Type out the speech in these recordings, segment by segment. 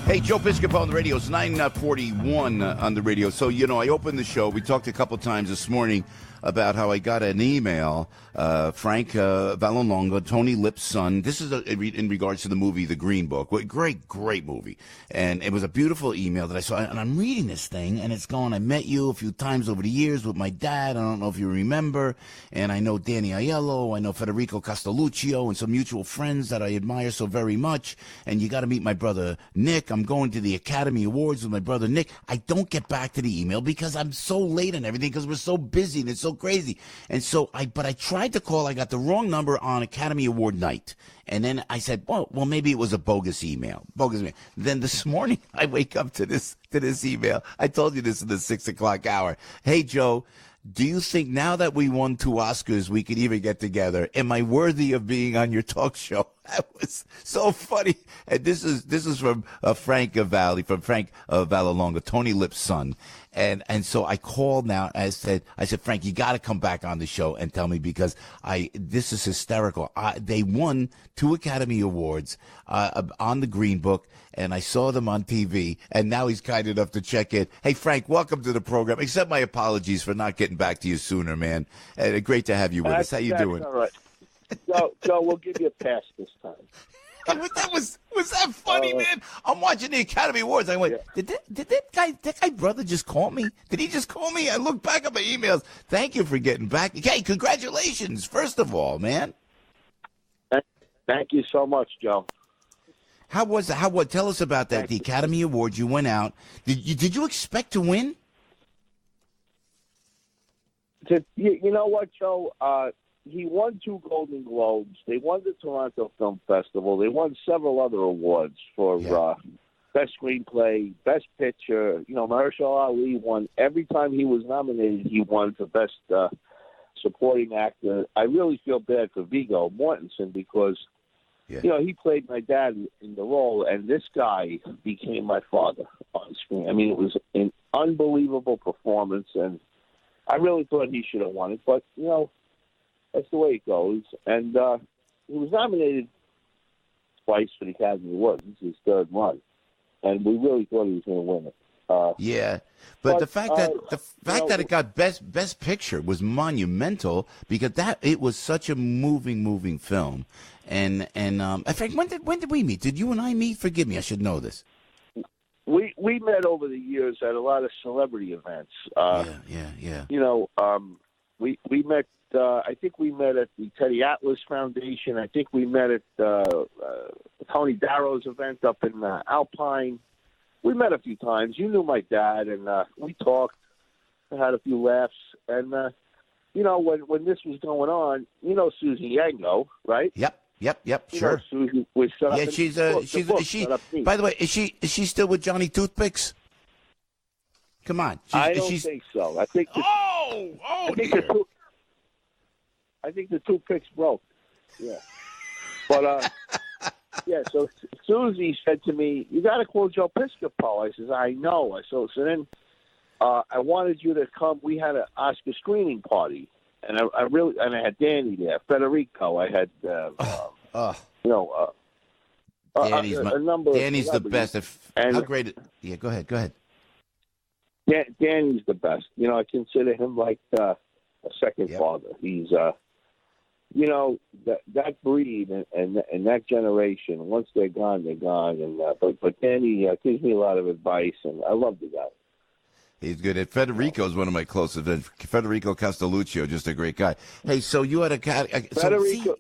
Hey, Joe Piscopo on the radio. It's 9:41 on the radio. So, I opened the show. We talked a couple times this morning about how I got an email, Frank Valle, Tony Lip's son. This is in regards to the movie The Green Book. Great movie. And it was a beautiful email that I saw. And I'm reading this thing, and it's going, I met you a few times over the years with my dad. I don't know if you remember. And I know Danny Aiello. I know Federico Castelluccio and some mutual friends that I admire so very much. And you got to meet my brother Nick. I'm going to the Academy Awards with my brother Nick. I don't get back to the email because I'm so late and everything because we're so busy and it's so crazy. And so I tried to call. I got the wrong number on Academy Award night. And then I said, well, maybe it was a bogus email. Then this morning I wake up to this email. I told you this in the 6 o'clock hour. Hey, Joe, do you think now that we won 2 Oscars, we could even get together? Am I worthy of being on your talk show? That was so funny. And this is from Frank Valle, Tony Lip's son. And so I called now. I said, Frank, you got to come back on the show and tell me because this is hysterical. They won 2 Academy Awards on the Green Book, and I saw them on TV. And now he's kind enough to check in. Hey, Frank, welcome to the program. Accept my apologies for not getting back to you sooner, man. And great to have you with us. How you doing? All right. Joe, we'll give you a pass this time. Was that funny, man? I'm watching the Academy Awards. I went, yeah. Did that guy brother just call me? Did he just call me? I looked back at my emails. Thank you for getting back. Hey, congratulations, first of all, man. Thank you so much, Joe. How was it? Tell us about that. The Academy Awards, you went out. Did you expect to win? You know what, Joe? He won 2 Golden Globes. They won the Toronto Film Festival. They won several other awards for Best Screenplay, Best Picture. Mahershala Ali won. Every time he was nominated, he won for Best Supporting Actor. I really feel bad for Viggo Mortensen because, he played my dad in the role, and this guy became my father on screen. I mean, it was an unbelievable performance, and I really thought he should have won it. But, that's the way it goes. And he was nominated twice for the Academy Awards. This is his 3rd run. And we really thought he was going to win it. But the fact that it got best picture was monumental because it was such a moving film. And in fact, when did we meet? Did you and I meet? Forgive me, I should know this. We met over the years at a lot of celebrity events. We met. I think we met at the Teddy Atlas Foundation. I think we met at Tony Darrow's event up in Alpine. We met a few times. You knew my dad, and we talked. I had a few laughs. And, when this was going on, Susie Yango, right? Yep, sure. Susie was by the way, is she still with Johnny Toothpicks? Come on. I don't think so. I think I think the toothpicks broke. Yeah. But, so Susie said to me, you got to call Joe Piscopo. I says, I know. So then I wanted you to come. We had an Oscar screening party. And I had Danny there, Federico. I had, Danny's the best. How great yeah, go ahead. Danny's the best. I consider him like a second father. He's, that breed and that generation, once they're gone, they're gone. And but Danny gives me a lot of advice, and I love the guy. He's good. And Federico's one of my closest friends. Federico Castelluccio, just a great guy. Hey, so you had Federico.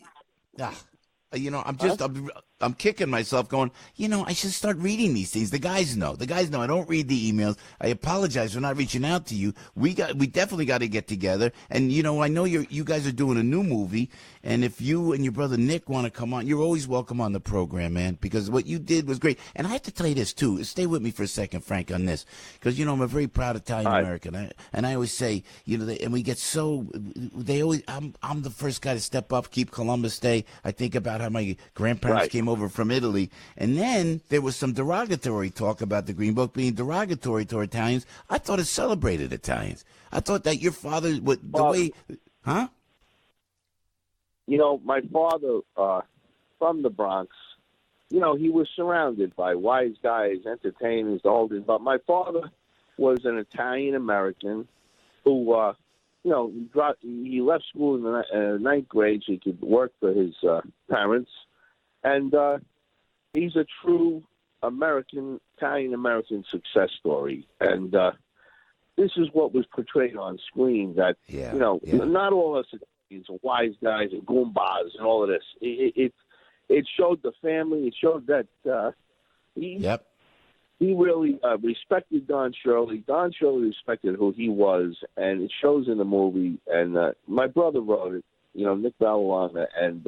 I'm kicking myself going, I should start reading these things. The guys know. I don't read the emails. I apologize for not reaching out to you. We definitely got to get together. And, I know you guys are doing a new movie. And if you and your brother Nick want to come on, you're always welcome on the program, man, because what you did was great. And I have to tell you this, too. Stay with me for a second, Frank, on this, because, I'm a very proud Italian-American. And I always say, and we get I'm the first guy to step up, keep Columbus Day. I think about how my grandparents came over from Italy. And then there was some derogatory talk about the Green Book being derogatory to Italians. I thought it celebrated Italians. I thought that your father would, my father from the Bronx, he was surrounded by wise guys, entertainers, the whole thing. But my father was an Italian American who, he left school in the ninth grade so he could work for his parents, and he's a true Italian American success story. And this is what was portrayed on screen. That not all of us are wise guys and goombas and all of this. It showed the family. It showed that he really respected Don Shirley. Don Shirley respected who he was, and it shows in the movie. And my brother wrote it, Nick Valle, and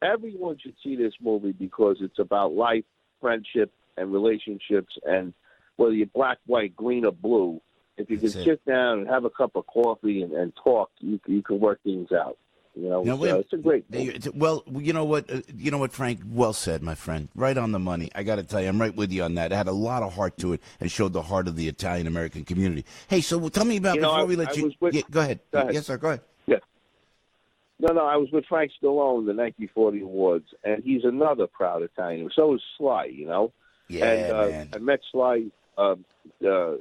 everyone should see this movie because it's about life, friendship, and relationships, and whether you're black, white, green, or blue, if you can sit down and have a cup of coffee and talk, you can work things out. It's a great movie. Well, you know what, Frank? Well said, my friend. Right on the money. I got to tell you, I'm right with you on that. It had a lot of heart to it and showed the heart of the Italian-American community. Hey, so tell me about, before we let you... Go ahead. Yes, sir, go ahead. Yeah. No, I was with Frank Stallone, the 1940 Awards, and he's another proud Italian. So is Sly, Yeah, and, man. I met Sly the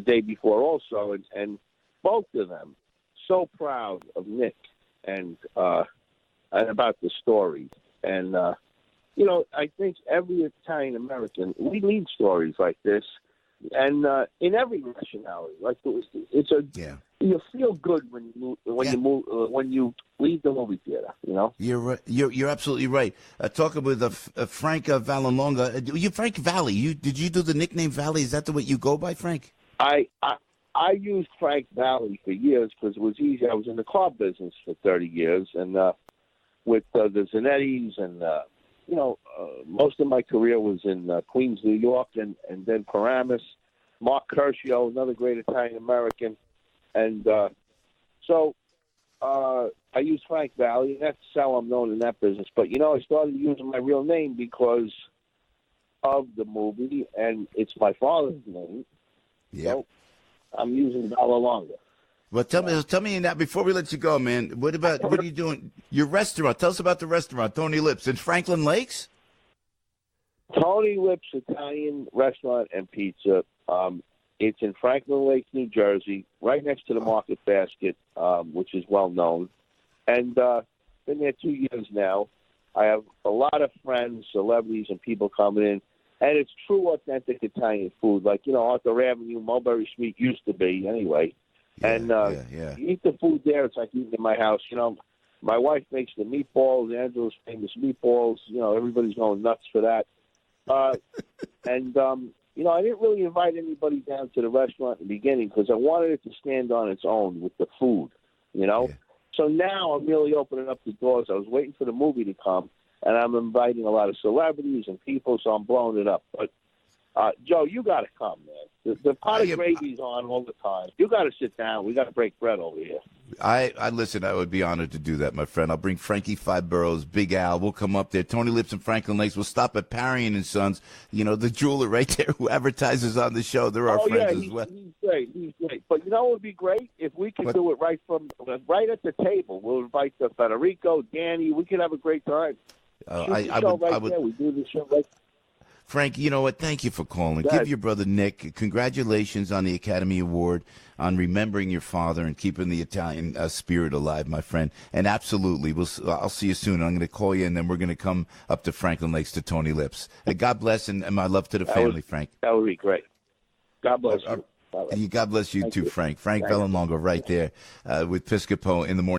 day before also, and both of them so proud of Nick and about the story. And, I think every Italian American, we need stories like this. And in every nationality, like you feel good when you leave the movie theater. You're right. You're absolutely right. Talking with Frank Vallelonga. Frank Valle. Did you do the nickname Valle? Is that the way you go by, Frank? I used Frank Valle for years because it was easy. I was in the car business for 30 years, and with the Zanettis, and most of my career was in Queens, New York, and then Paramus. Mark Curcio, another great Italian American, and so I used Frank Valle, and that's how I'm known in that business. But I started using my real name because of the movie, and it's my father's name. Yeah. So I'm using Valle. Well, tell me that before we let you go, man. What are you doing? Your restaurant. Tell us about the restaurant, Tony Lips, in Franklin Lakes. Tony Lips Italian Restaurant and Pizza. It's in Franklin Lakes, New Jersey, right next to the Market Basket, which is well known. And been there 2 years now. I have a lot of friends, celebrities, and people coming in. And it's true, authentic Italian food, like, Arthur Avenue, Mulberry Street used to be, anyway. You eat the food there, it's like eating in my house. My wife makes the meatballs, Angela's famous meatballs. Everybody's going nuts for that. I didn't really invite anybody down to the restaurant in the beginning because I wanted it to stand on its own with the food, Yeah. So now I'm really opening up the doors. I was waiting for the movie to come, and I'm inviting a lot of celebrities and people, so I'm blowing it up. But, Joe, you got to come, man. The pot of gravy's on all the time. You got to sit down. We got to break bread over here. I listen, I would be honored to do that, my friend. I'll bring Frankie Five Boroughs, Big Al. We'll come up there. Tony Lips and Franklin Lakes. We'll stop at Parian and Sons, the jeweler right there who advertises on the show. They're our friends as well. He's great. But what would be great? If we could do it right at the table. We'll invite Federico, Danny. We could have a great time. We do the show right. Frank, you know what? Thank you for calling. Give your brother Nick congratulations on the Academy Award, on remembering your father and keeping the Italian spirit alive, my friend. And absolutely, I'll see you soon. I'm going to call you, and then we're going to come up to Franklin Lakes to Tony Lips. God bless, and my love to the family, Frank. That would be great. God bless you. God bless you too, Frank. Frank Vallelonga right there with Piscopo in the morning.